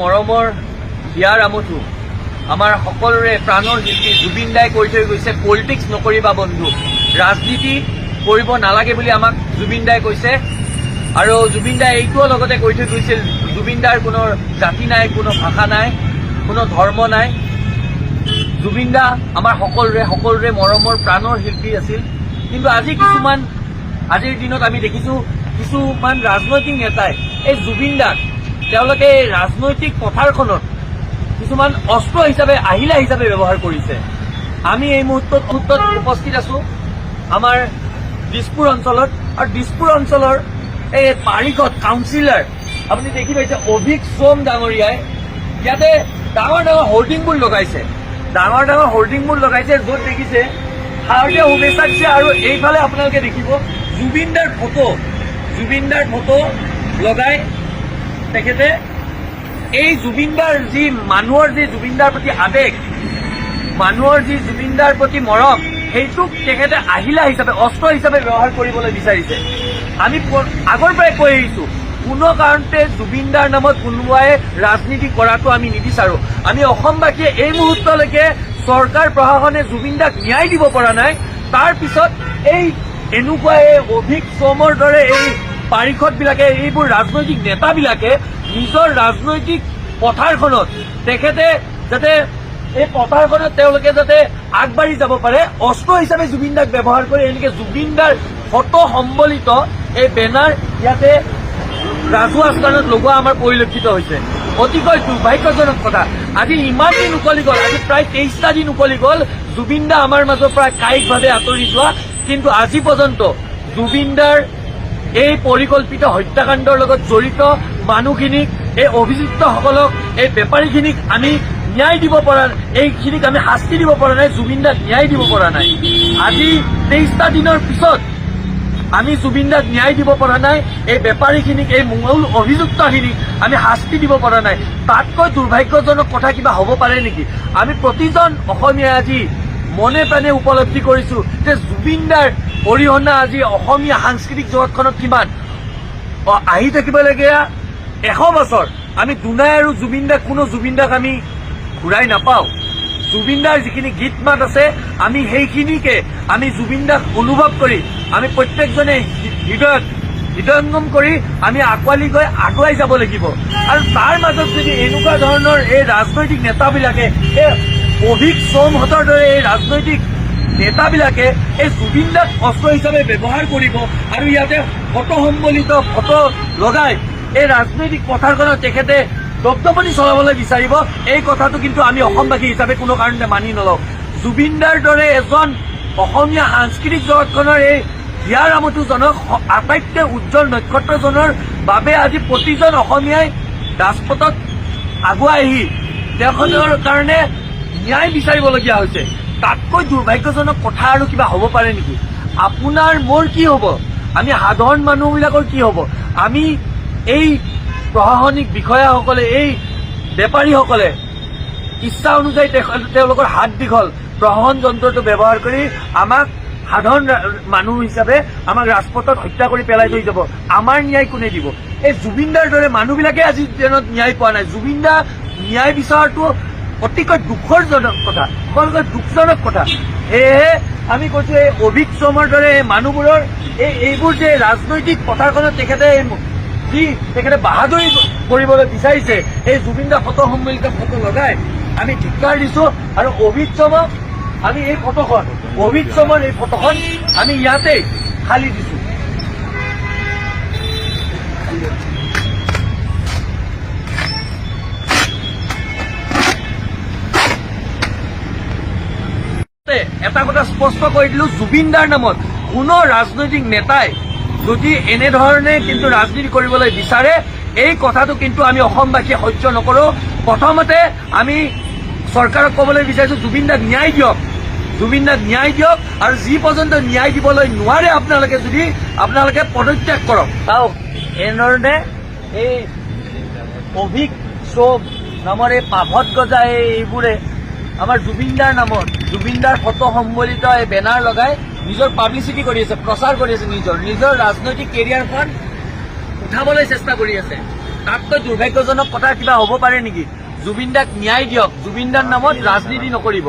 মৰমৰ বিয়াৰ আমঠু আমাৰ সকলোৰে প্ৰাণৰ শিল্পী জুবিন দাই কৈ থৈ গৈছে, পলিটিক্স নকৰিবা বন্ধু, ৰাজনীতি কৰিব নালাগে বুলি আমাক জুবিন দাই কৈছে। আৰু জুবিন দাই এইটোও লগতে কৈ থৈ গৈছিল, জুবিন দাৰ কোনো জাতি নাই, কোনো ভাষা নাই, কোনো ধৰ্ম নাই। জুবিন দা আমাৰ সকলোৰে মৰমৰ প্ৰাণৰ শিল্পী আছিল। কিন্তু আজিৰ দিনত আমি দেখিছোঁ কিছুমান ৰাজনৈতিক নেতাই এই জুবিন দাক তেওঁলোকে ৰাজনৈতিক পথাৰখনত কিছুমান অস্ত্ৰ হিচাপে, আহিলা হিচাপে ব্যৱহাৰ কৰিছে। আমি এই মুহূৰ্তত উপস্থিত আছো আমাৰ দিছপুৰ অঞ্চলত, আৰু দিছপুৰ অঞ্চলৰ এই পাৰিষদ কাউন্সিলৰ আপুনি দেখি পাইছে অভিক সোম ডাঙৰীয়াই ইয়াতে ডাঙৰ হোৰ্ডিংবোৰ লগাইছে, য'ত দেখিছে শাৰদীয় শুভেচ্ছা দিছে। আৰু এইফালে আপোনালোকে দেখিব জুবিন দাৰ ফটো লগাই তেখেতে এই জুবিন দাৰ যি মানুহৰ যি জুবিন দাৰ প্ৰতি আৱেগ, মানুহৰ যি জুবিন দাৰ প্ৰতি মৰম, সেইটোক তেখেতে আহিলা হিচাপে, অস্ত্ৰ হিচাপে ব্যৱহাৰ কৰিবলৈ বিচাৰিছে। আমি আগৰ পৰাই কৈ আহিছো, কোনো কাৰণতে জুবিন দাৰ নামত কোনোবাই ৰাজনীতি কৰাটো আমি নিবিচাৰো। আমি অসমবাসীয়ে এই মুহূৰ্তলৈকে চৰকাৰ প্ৰশাসনে জুবিন দাক ন্যায় দিব পৰা নাই। তাৰ পিছত এই এনেকুৱা অভিক সোমৰ দৰে এই পাৰিষদবিলাকে, এইবোৰ ৰাজনৈতিক নেতাবিলাকে নিজৰ ৰাজনৈতিক পথাৰখনত তেখেতে যাতে এই পথাৰখনত তেওঁলোকে যাতে আগবাঢ়ি যাব পাৰে, অস্ত্ৰ হিচাপে জুবিন দাক ব্যৱহাৰ কৰি এনেকে জুবিন দাৰ ফটো সম্বলিত এই বেনাৰ ইয়াতে ৰাজহুৱা স্থানত লগোৱা আমাৰ পৰিলক্ষিত হৈছে। অতিকৈ দুৰ্ভাগ্যজনক কথা। আজি ইমান দিন উকলি গ'ল, আজি প্ৰায় 23টা দিন উকলি গ'ল জুবিন দা আমাৰ মাজৰ পৰা কায়িকভাৱে আঁতৰি যোৱা। কিন্তু আজি পৰ্যন্ত জুবিন দাৰ এই পৰিকল্পিত হত্যাকাণ্ডৰ লগত জড়িত মানুহখিনিক, এই অভিযুক্তসকলক, এই বেপাৰীখিনিক আমি ন্যায় দিব পৰা, এইখিনিক আমি শাস্তি দিব পৰা নাই, জুবিন দাক ন্যায় দিব পৰা নাই। আজি 23টা দিনৰ পিছত আমি জুবিন দাক ন্যায় দিব পৰা নাই, এই বেপাৰীখিনিক, এই মূল অভিযুক্তখিনিক আমি শাস্তি দিব পৰা নাই। তাতকৈ দুৰ্ভাগ্যজনক কথা কিবা হ'ব পাৰে নেকি? আমি প্ৰতিজন অসমীয়াই আজি মনে প্ৰাণে উপলব্ধি কৰিছো যে জুবিন দাৰ অৰিহণা আজি অসমীয়া সাংস্কৃতিক জগতখনত কিমান। আহি থাকিবলগীয়া 100 বছৰ আমি দুনাই আৰু কোনো জুবিন দাক আমি ঘূৰাই নাপাওঁ। জুবিন দাৰ যিখিনি গীত মাত আছে, আমি সেইখিনিকে আমি জুবিন দাক অনুভৱ কৰি, আমি প্ৰত্যেকজনে হৃদয়ংগম কৰি আমি আঁকোৱালি গৈ আগুৱাই যাব লাগিব। আৰু তাৰ মাজত যদি এনেকুৱা ধৰণৰ এই ৰাজনৈতিক নেতাবিলাকে, এই অভিক সোমহঁতৰ দৰে এই ৰাজনৈতিক নেতাবিলাকে এই জুবিন দাক অস্ত্ৰ হিচাপে ব্যৱহাৰ কৰিব আৰু ইয়াতে ফটো সম্বলিত ফটো লগাই এই ৰাজনৈতিক পথাৰখনত তেখেতে দপদপনি চলাবলৈ বিচাৰিব, এই কথাটো কিন্তু আমি অসমবাসী হিচাপে কোনো কাৰণতে মানি নলওঁ। জুবিন দাৰ দৰে এজন অসমীয়া সাংস্কৃতিক জগতখনৰ এই হিয়াৰ আমঠুজনক, আটাইতকৈ উজ্জ্বল নক্ষত্ৰজনৰ বাবে আজি প্ৰতিজন অসমীয়াই ৰাজপথত আগুৱাই আহি তেখেতৰ কাৰণে ন্যায় বিচাৰিবলগীয়া হৈছে। তাতকৈ দুৰ্ভাগ্যজনক কথা আৰু কিবা হ'ব পাৰে নেকি? আপোনাৰ মোৰ কি হ'ব? আমি সাধাৰণ মানুহবিলাকৰ কি হ'ব? আমি এই প্ৰশাসনিক বিষয়াসকলে, এই বেপাৰীসকলে ইচ্ছা অনুযায়ী তেওঁলোকৰ হাত দীঘল প্ৰশাসন যন্ত্ৰটো ব্যৱহাৰ কৰি আমাক সাধাৰণ মানুহ হিচাপে আমাক ৰাজপথত হত্যা কৰি পেলাই থৈ যাব। আমাৰ ন্যায় কোনে দিব? এই জুবিন দাৰ দৰে মানুহবিলাকে আজিৰ দিনত ন্যায় পোৱা নাই। জুবিন দা ন্যায় বিচৰাটো অতিকৈ দুখজনক কথা। সেয়েহে আমি কৈছো, এই অভিক সোমৰ দৰে এই মানুহবোৰৰ এইবোৰ যে ৰাজনৈতিক পথাৰখনত তেখেতে বাহাদুৰি কৰিবলৈ বিচাৰিছে, এই জুবিন দা ফটো সম্মিলিত ফটো লগাই আমি ধিক্কাৰ দিছো। আৰু অভিক সোমৰ আমি এই ফটোখন আমি ইয়াতে খালি দিছো। এটা কথা স্পষ্ট কৰি দিলো, জুবিন দাৰ নামত কোনো ৰাজনৈতিক নেতাই যদি এনেধৰণে কিন্তু ৰাজনীতি কৰিবলৈ বিচাৰে, এই কথাটো কিন্তু আমি অসমবাসীয়ে সহ্য নকৰো। প্ৰথমতে আমি চৰকাৰক ক'বলৈ বিচাৰিছো, জুবিন দাক ন্যায় দিয়ক, আৰু যি পৰ্যন্ত ন্যায় দিবলৈ নোৱাৰে আপোনালোকে পদত্যাগ কৰক। চাওক, এনেধৰণে এই অভিক সোম নামৰ এই পাভত গজা এইবোৰে আমাৰ জুবিন দাৰ নামত, জুবিন দাৰ ফটো সম্বলিত এই বেনাৰ লগাই নিজৰ পাব্লিচিটি কৰি আছে, প্ৰচাৰ কৰি আছে, নিজৰ ৰাজনৈতিক কেৰিয়াৰখন উঠাবলৈ চেষ্টা কৰি আছে। তাতকৈ দুৰ্ভাগ্যজনক কথা কিবা হ'ব পাৰে নেকি? জুবিন দাক ন্যায় দিয়ক, জুবিন দাৰ নামত ৰাজনীতি নকৰিব।